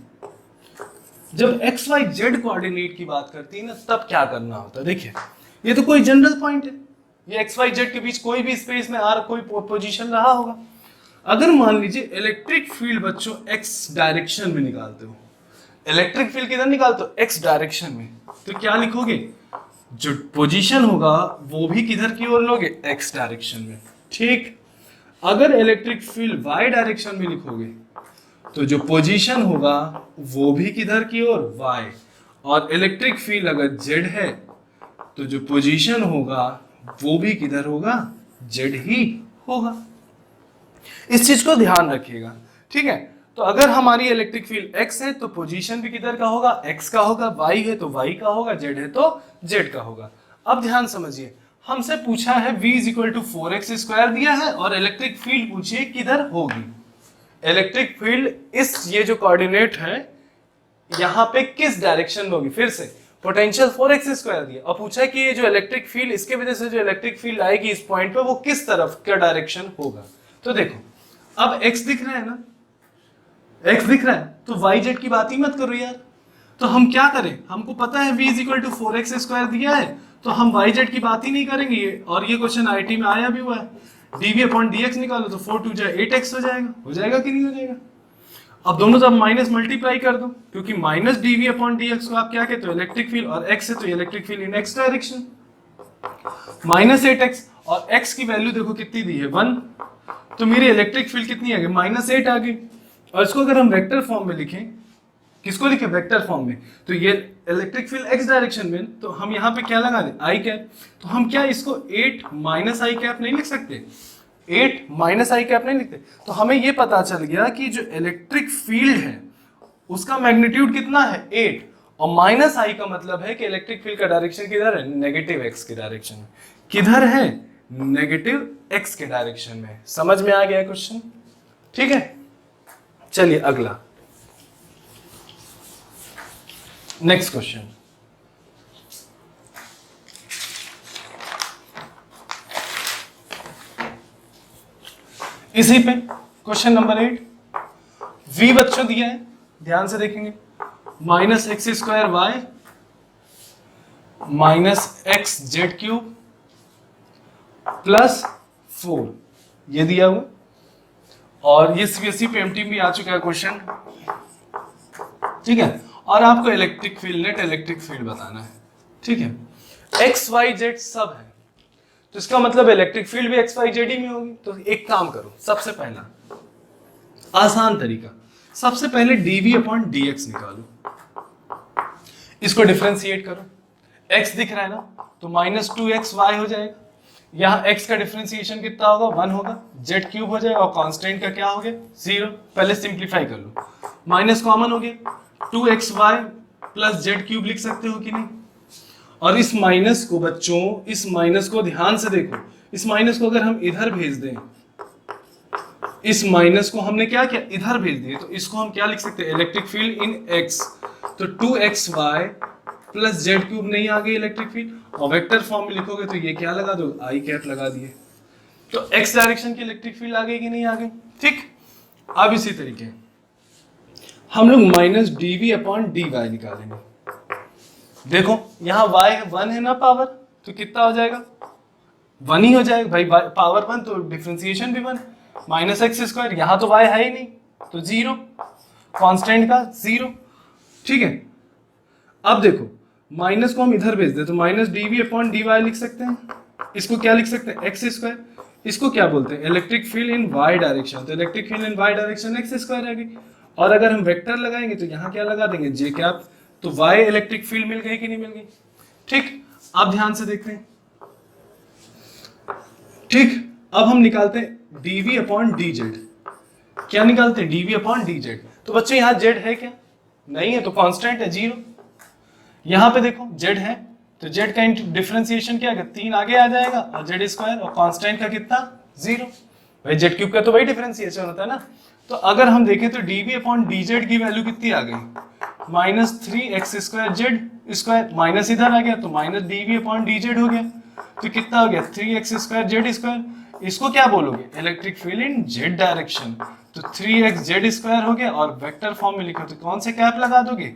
Speaker 1: जब XYZ कोऑर्डिनेट की बात करती है ना, तब क्या करना होता है? देखिए, ये तो कोई जनरल पॉइंट है, ये XYZ के बीच कोई भी स्पेस में R कोई पोजीशन रहा होगा। अगर मान लीजिए इलेक्ट्रिक फील्ड बच्चों x डायरेक्शन में निकालते हो, इलेक्ट्रिक फील्ड किधर निकालते हो? x डायरेक्शन में, तो क्या लिखोगे? जो पोजीशन होगा वो भी किधर की ओर लोगे? x डायरेक्शन में, ठीक। अगर इलेक्ट्रिक फील्ड y डायरेक्शन में लिखोगे तो जो पोजीशन होगा वो भी किधर की ओर? y। और इलेक्ट्रिक फील्ड अगर z है तो जो पोजीशन होगा वो भी किधर होगा? z ही होगा। इस चीज को ध्यान रखिएगा, ठीक है। तो अगर हमारी इलेक्ट्रिक फील्ड x है तो पोजीशन भी किधर का होगा, x का होगा, y है तो y का होगा, z है तो z का होगा। अब ध्यान समझिए, हमसे पूछा है v is equal to 4x² दिया है और इलेक्ट्रिक फील्ड पूछिए किधर होगी। इलेक्ट्रिक फील्ड इस ये जो कोऑर्डिनेट है यहाँ पे किस डायरेक्शन में होगी, फिर से पोटेंशियल 4x² दिया और पूछा है कि ये जो इलेक्ट्रिक फील्ड, इसके वजह से जो इलेक्ट्रिक फील्ड आएगी इस पॉइंट पे वो किस तरफ का डायरेक्शन होगा। तो देखो अब x दिख रहा है ना, x दिख रहा है तो yz की बात ही मत करो यार। तो हम क्या करें, हमको पता है v is equal to 4x² दिया है तो हम yz की बात ही नहीं करेंगे। और ये क्वेश्चन आईटी में आया भी हुआ है, dv/dx निकालो तो 4 2 जा 8x हो जाएगा कि नहीं हो जाएगा। अब दोनों तरफ माइनस मल्टीप्लाई कर दो क्योंकि माइनस dv/dx को आप क्या कहते हो, इलेक्ट्रिक फील्ड, और x है तो इलेक्ट्रिक फील्ड इन x डायरेक्शन। माइनस 8x और x की वैल्यू देखो कितनी दी है 1, तो मेरी इलेक्ट्रिक फील्ड कितनी आ गई, -8 आ गई। और इसको अगर हम वेक्टर फॉर्म में लिखें, किसको लिखें, वेक्टर फॉर्म में, तो ये इलेक्ट्रिक फील्ड x डायरेक्शन में, तो हम यहाँ पे क्या लगा दें, i कैप। तो हम क्या इसको 8 माइनस i कैप नहीं लिख सकते, 8 माइनस i कैप नहीं लिखते। तो हमें ये पता चल गया कि जो इलेक्ट्रिक फील्ड है उसका मैग्नीट्यूड कितना है 8, और माइनस i का मतलब है कि इलेक्ट्रिक फील्ड का डायरेक्शन किधर है, नेगेटिव x के डायरेक्शन में। किधर है, नेगेटिव x के डायरेक्शन में। समझ में आ गया क्वेश्चन, ठीक है। चलिए अगला नेक्स्ट क्वेश्चन, इसी पे क्वेश्चन नंबर 8। v बच्चों दिया है, ध्यान से देखेंगे, -x² y -xz³ +4 ये दिया हुआ। और ये सीबीएसई पे एमटी में आ चुका है क्वेश्चन, ठीक है। और आपको electric field, net electric field बताना है, ठीक है। एक्स वाई जेड सब है तो इसका मतलब इलेक्ट्रिक फील्ड भी एक्स वाई जेड ही में होगी। तो एक काम करो, सबसे पहला आसान तरीका, सबसे पहले dv/dx निकालो, इसको डिफरेंशिएट करो। x दिख रहा है ना, तो -2xy हो जाएगा। यहाँ x का डिफरेंशिएशन कितना होगा, 1 होगा, z³ हो जाएगा और कांस्टेंट का क्या हो गया, 0। पहले सिंप्लीफाई कर लो, माइनस कॉमन हो गया, 2xy + z³ लिख सकते हो कि नहीं। और इस माइनस को बच्चों, इस माइनस को ध्यान से देखो, इस माइनस को अगर हम इधर भेज दें, इस माइनस को हमने क्या किया, इधर भेज दिए, तो इसको हम क्या लिख सकते हैं, इलेक्ट्रिक फील्ड इन x। तो 2xy + z³ नहीं आ गई इलेक्ट्रिक फील्ड, और वेक्टर फॉर्म में लिखोगे तो ये क्या लगा दो, आई कैप लगा दिए, तो x डायरेक्शन की इलेक्ट्रिक फील्ड आ गई कि नहीं आ गई, ठीक। अब इसी तरीके हम लोग -dv/dy निकालेंगे। देखो यहाँ y 1 है ना पावर, तो कितना हो जाएगा, 1 ही हो जाएगा भाई, पावर 1 तो डिफरेंशिएशन भी 1, -x², यहाँ तो y है ही नहीं तो 0, कांस्टेंट का 0, ठीक है। अब देखो माइनस को हम इधर भेज दे तो -dv/dy लिख सकते हैं, इसको क्या लिख सकते हैं, x², इसको क्या बोलते हैं, electric field in y direction, तो electric field in y direction x² आ गई। और अगर हम वेक्टर लगाएंगे तो यहाँ क्या लगा देंगे, j², तो y इलेक्ट्रिक फील्ड मिल गई कि नहीं मिल गई, ठीक। अब ध्यान से देखते हैं, ठीक। अब हम निकालते हैं dv/dz, क्या निकालते हैं, dv/dz। तो बच्चों यहाँ z है क्या, नहीं है, तो कांस्टेंट है 0। यहाँ पे देखो z है तो z का डिफरेंशिएशन क्या है, 3 आगे आ जाएगा और z², और कांस्टेंट का कितना 0, भाई z³ का तो वही डिफरेंशिएशन होता है ना। तो अगर हम देखें तो dv/dz की वैल्यू कितनी आ गई, -3x²z², माइनस इधर आ गया तो -dv/dz हो गया, तो कितना हो गया 3x²z²। इसको क्या बोलोगे, electric field in z direction, तो 3xz² हो गया। और वेक्टर फॉर्म में लिखो तो कौन से कैप लगा दोगे,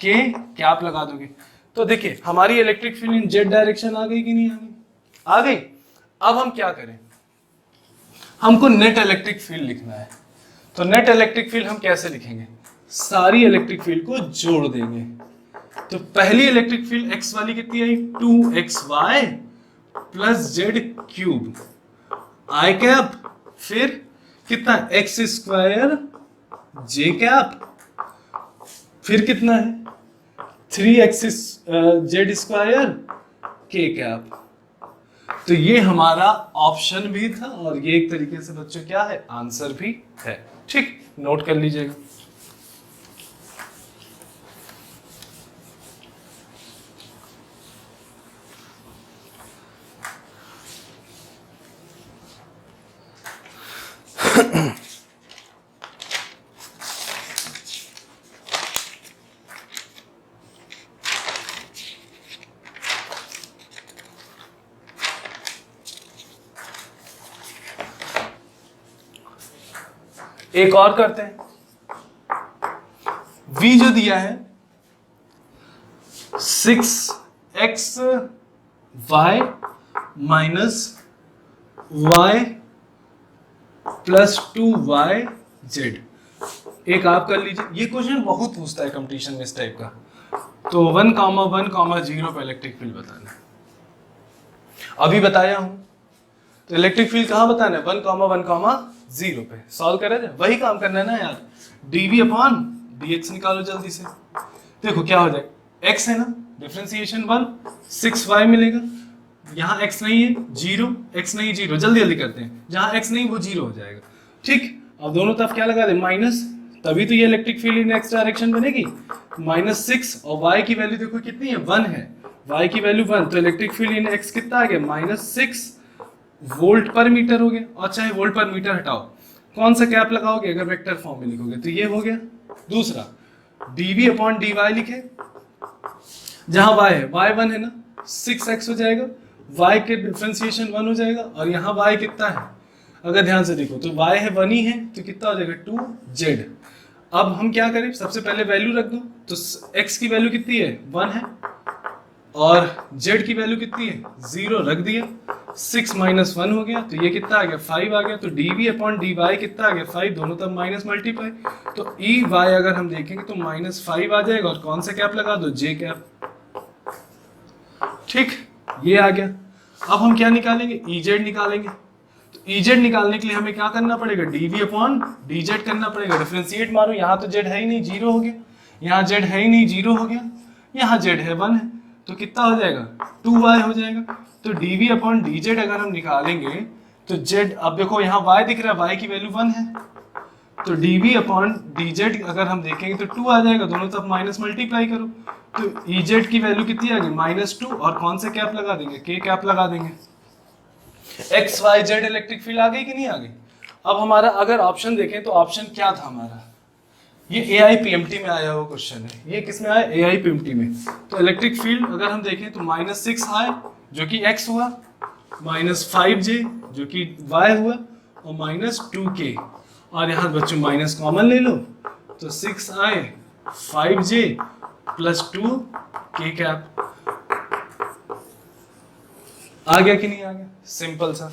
Speaker 1: k कैप लगा दोगे। तो देखिए हमारी electric field in z direction आ गई कि नहीं आ गई, आ गई। अब हम क्या करें, हमको नेट इलेक्ट्रिक फील्ड लिखना है। तो नेट इलेक्ट्रिक फील्ड हम कैसे लिखेंगे, सारी इलेक्ट्रिक फील्ड को जोड़ देंगे। तो पहली इलेक्ट्रिक फील्ड x वाली कितनी आई, 2xy + z³ आई कैप, फिर कितना x², j², फिर कितना है 3x² k कैप। तो ये हमारा ऑप्शन भी था और ये एक तरीके से बच्चों क्या है, आंसर भी है, ठीक। नोट कर लीजिएगा। एक और करते हैं। v जो दिया है 6x y minus y plus 2y z। एक आप कर लीजिए, ये क्वेश्चन बहुत पूछता है कंपटीशन में इस टाइप का। तो 1, 1, 0 पे इलेक्ट्रिक फील्ड बताना है। अभी बताया हूं, तो इलेक्ट्रिक फील्ड कहाँ बताना है? 1, 1, 0 पे सॉल्व करा जाए, वही काम करना है ना यार। dv अपॉन dx निकालो जल्दी से। देखो क्या हो जाएगा, x है ना, डिफरेंशिएशन 1, 6y मिलेगा। यहाँ x नहीं है 0, x नहीं 0, जल्दी जल्दी करते हैं। जहाँ x नहीं वो 0 हो जाएगा। ठीक, अब दोनों तरफ क्या लगा दे? माइनस, तभी तो ये इलेक्ट्रिक फील्ड इन x डायरेक्शन बनेगी। -6 और y की वैल्यू देखो कितनी है, 1 है। y की वैल्यू 1, तो इलेक्ट्रिक फील्ड इन x कितना आ गया? -6 वोल्ट पर मीटर हो गया। और चाहे वोल्ट पर मीटर हटाओ, कौन सा कैप लगाओगे अगर वेक्टर फॉर्म में लिखोगे? तो ये हो गया। दूसरा dv अपॉन dy लिखे, जहां y है, y 1 है ना, 6x हो जाएगा, y के डिफरेंशिएशन 1 हो जाएगा। और यहाँ y कितना है, अगर ध्यान से देखो तो y है 1 ही है, तो कितना हो जाएगा? 2z। अब हम क्या करें, सबसे पहले वैल्यू रख दो। तो x की वैल्यू कितनी है? 1 है, और z की वैल्यू कितनी है? 0 रख दिया। 6 माइनस 1 हो गया, तो ये कितना आ गया? 5 आ गया। तो dv अपॉन dy कितना आ गया? 5, दोनों तरफ माइनस मल्टीप्लाई, तो y अगर हम देखेंगे तो -5 आ जाएगा। और कौन सा कैप लगा दो? j cap. ठीक, ये आ गया। अब हम क्या निकालेंगे? Ez निकालेंगे। तो Ez निकालने के लिए हमें क्या करना पड़ेगा? dv अपॉन dz करना पड़ेगा। डिफरेंशिएट मारो, यहाँ तो z है ही नहीं, 0 हो गया। यहाँ z है ही नहीं, 0 हो गया। यहाँ z है 1 है, तो कितना हो जाएगा? 2y हो जाएगा। तो dv अपॉन dz अगर हम निकालेंगे तो z, अब देखो यहाँ y दिख रहा है, y की वैल्यू 1 है, तो dv अपॉन dz अगर हम देखेंगे तो 2 आ जाएगा। दोनों तरफ माइनस मल्टीप्लाई करो, तो ez की वैल्यू कितनी आ गई? -2, और कौन से कैप लगा देंगे? k कैप लगा देंगे। x y z electric field आ गई कि नहीं आ गई? अब हमारा अगर ऑप्शन देखें तो ऑप्शन क्या था हमारा? ये AIPMT में आया हुआ क्वेश्चन है। ये किस में आया? AIPMT में। तो इलेक्ट्रिक फील्ड अगर हम देखें तो -6i जो कि x हुआ, -5j जो कि y हुआ, और -2k। और यहाँ बच्चों माइनस कॉमन ले लो, तो 6i 5j plus 2k cap. आ गया कि नहीं आ गया? सिंपल सा।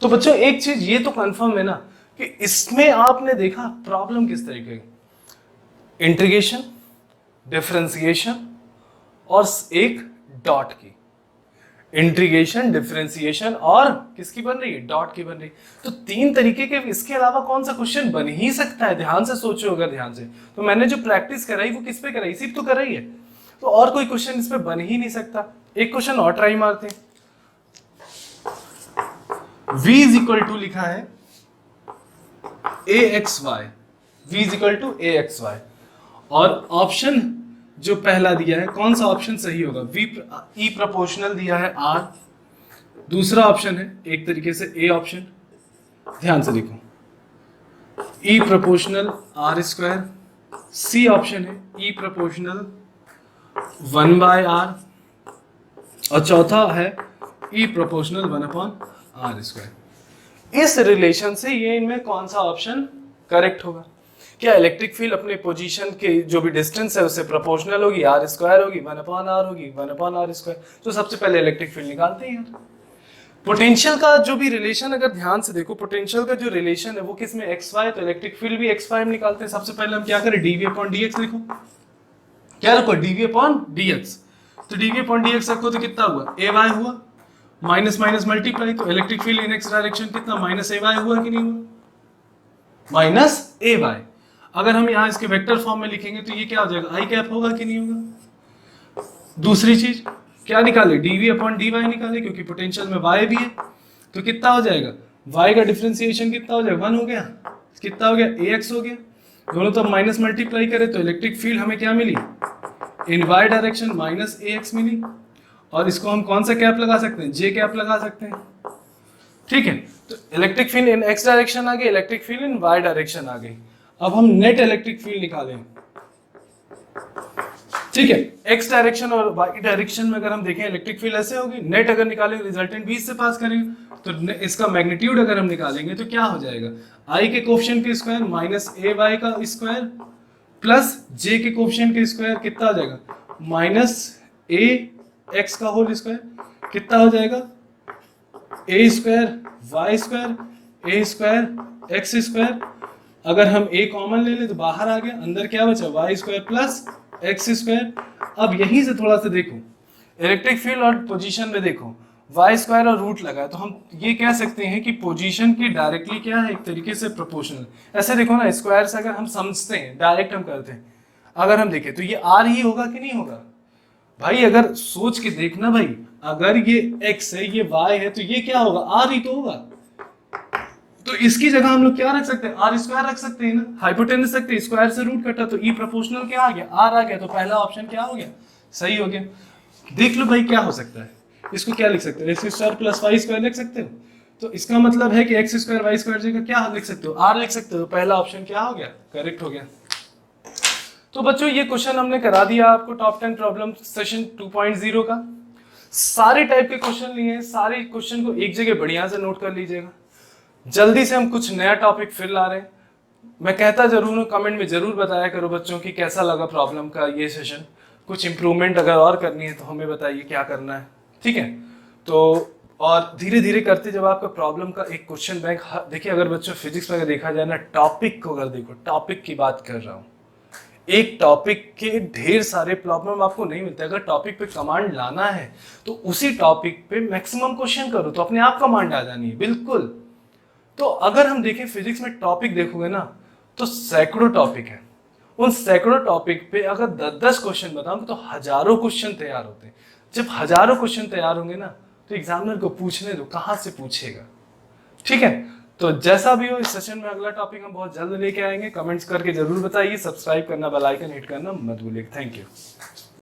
Speaker 1: तो बच्चों एक चीज ये तो कंफर्म है ना कि इसमें आपने देखा प्रॉब्लम किस तरीके की, इंटीग्रेशन, डिफरेंशिएशन और एक डॉट की। इंटीग्रेशन, डिफरेंशिएशन और किसकी बन रही है? डॉट की बन रही है। तो 3 तरीके के, इसके अलावा कौन सा क्वेश्चन बन ही सकता है? ध्यान से सोचो अगर ध्यान से, तो मैंने जो प्रैक्टिस कराई वो किस पे कराई? सिर्फ तो कराई है, तो और कोई क्वेश्चन इस पे बन ही नहीं सकता। एक क्वेश्चन और ट्राई मारते हैं। v इज इक्वल टू लिखा है axy, v is equal to axy, और ऑप्शन जो पहला दिया है, कौन सा ऑप्शन सही होगा? v e प्रोपोर्शनल दिया है r, दूसरा ऑप्शन है एक तरीके से a ऑप्शन, ध्यान से देखो, e proportional r², c option है e प्रोपोर्शनल 1/r, और चौथा है e प्रोपोर्शनल 1/r²। इस रिलेशन से ये इनमें कौन सा ऑप्शन करेक्ट होगा? क्या इलेक्ट्रिक फील्ड अपने पोजीशन के जो भी डिस्टेंस है उससे प्रोपोर्शनल होगी, r² होगी, 1/r होगी, 1/r²। तो सबसे पहले इलेक्ट्रिक फील्ड निकालते हैं। पोटेंशियल का जो भी रिलेशन, अगर ध्यान से देखो, पोटेंशियल का जो रिलेशन है वो किस में? xy, तो इलेक्ट्रिक फील्ड भी xy में निकालते हैं। सबसे पहले हम क्या करें? dv अपॉन dx लिखो। क्या रखो? dv upon dx। तो dv अपॉन dx रखो तो कितना हुआ? ay हुआ, माइनस माइनस मल्टीप्लाई, तो इलेक्ट्रिक फील्ड इन x डायरेक्शन कितना? -ay हुआ कि नहीं हुआ? -ay। अगर हम यहाँ इसके वेक्टर फॉर्म में लिखेंगे तो ये क्या हो जाएगा, आई कैप होगा कि नहीं होगा। दूसरी चीज क्या निकाले, डीवी अपॉन डी वाई निकाले, क्योंकि पोटेंशियल में वाई भी है, तो कितना हो जाएगा, वाई का डिफरेंशिएशन कितना हो जाएगा, 1 हो गया, कितना हो गया, ए एक्स हो गया, दोनों तो माइनस मल्टीप्लाई करें तो इलेक्ट्रिक फील्ड हमें क्या मिली, इन वाई डायरेक्शन माइनस ए एक्स मिली, और इसको हम कौन सा कैप लगा सकते हैं, जे कैप लगा सकते हैं, ठीक है। तो electric field in X direction आ गई, electric field in Y direction आ गई। अब हम नेट इलेक्ट्रिक फील्ड निकालें, ठीक है, एक्स डायरेक्शन और वाई डायरेक्शन में अगर हम देखें इलेक्ट्रिक फील्ड ऐसे होगी, नेट अगर निकालेंगे रिजल्टेंट भी इससे पास करेंगे, तो इसका मैग्नीट्यूड अगर हम निकालेंगे तो क्या हो जाएगा, आई के कोफिशिएंट के स्क्वायर माइनस ए वाई का स्क्वायर प्लस जे के कोफिशिएंट के स्क्वायर कितना हो जाएगा, माइनस ए एक्स का होल स्क्वायर कितना हो जाएगा, ए स्क्वायर वाई स्क्वायर ए स्क्वायर एक्स स्क्वायर, अगर हम ए कॉमन ले लें तो बाहर आ गया, अंदर क्या बचा, y square plus x square. अब यहीं से थोड़ा सा देखो इलेक्ट्रिक फील्ड और पोजीशन में देखो वाई स्क्वायर और रूट लगा है, तो हम ये कह सकते हैं कि पोजीशन की डायरेक्टली क्या है, एक तरीके से प्रोपोर्शनल। ऐसे देखो ना, स्क्वायर से अगर हम समझते हैं, डायरेक्ट हम करते हैं, अगर हम देखें तो ये आर ही होगा कि नहीं होगा भाई, अगर सोच के देखना भाई, अगर ये x है ये y है तो ये क्या होगा, r ही तो होगा। तो इसकी जगह हम लोग क्या रख सकते हैं, आर स्क्वायर रख सकते हैं ना, हाइपोटेनस रखते हैं, स्क्वायर से रूट कटा तो ई प्रोपोर्शनल क्या आ गया, आर आ गया, तो पहला ऑप्शन क्या हो गया, सही हो गया। देख लो भाई क्या हो सकता है, इसको क्या लिख सकते हो, x square plus y square लिख सकते हो, तो इसका मतलब है कि एक्स स्क्वायर वाई स्क्वायर जगह क्या लिख सकते हो, आर लिख सकते हो, पहला ऑप्शन क्या हो गया, करेक्ट हो गया। तो बच्चों ये क्वेश्चन हमने करा दिया आपको टॉप 10 प्रॉब्लम सेशन 2.0 का। सारे टाइप के क्वेश्चन लिए, सारे क्वेश्चन को एक जगह बढ़िया से नोट कर लीजिएगा। जल्दी से हम कुछ नया टॉपिक फिर ला रहे हैं, मैं कहता जरूर हूँ, कमेंट में जरूर बताया करो बच्चों की कैसा लगा प्रॉब्लम का ये सेशन, कुछ इंप्रूवमेंट अगर और करनी है तो हमें बताइए क्या करना है, ठीक है। तो और धीरे धीरे करते जब आपका प्रॉब्लम का एक क्वेश्चन बैंक, देखिए अगर बच्चों फिजिक्स में अगर देखा जाए ना, टॉपिक को अगर देखो, टॉपिक की बात कर रहा हूँ, एक टॉपिक के ढेर सारे प्रॉब्लम आपको नहीं मिलते। अगर टॉपिक पे कमांड लाना है तो उसी टॉपिक पे मैक्सिमम क्वेश्चन करो तो अपने आप कमांड आ जानी है, बिल्कुल। तो अगर हम देखें फिजिक्स में टॉपिक देखोगे ना तो सैकड़ों टॉपिक है, उन सैकड़ों टॉपिक पे अगर 10-10 क्वेश्चन बताऊंगा तो हजारों क्वेश्चन तैयार होते हैं। जब हजारों क्वेश्चन तैयार होंगे ना तो एग्जामिनर को पूछने दो, कहाँ से पूछेगा, ठीक है। तो जैसा भी हो, इस सेशन में अगला टॉपिक हम बहुत जल्द लेके आएंगे। कमेंट्स करके जरूर बताइए, सब्सक्राइब करना, बेल आइकन हिट करना मत भूलिए। Thank you.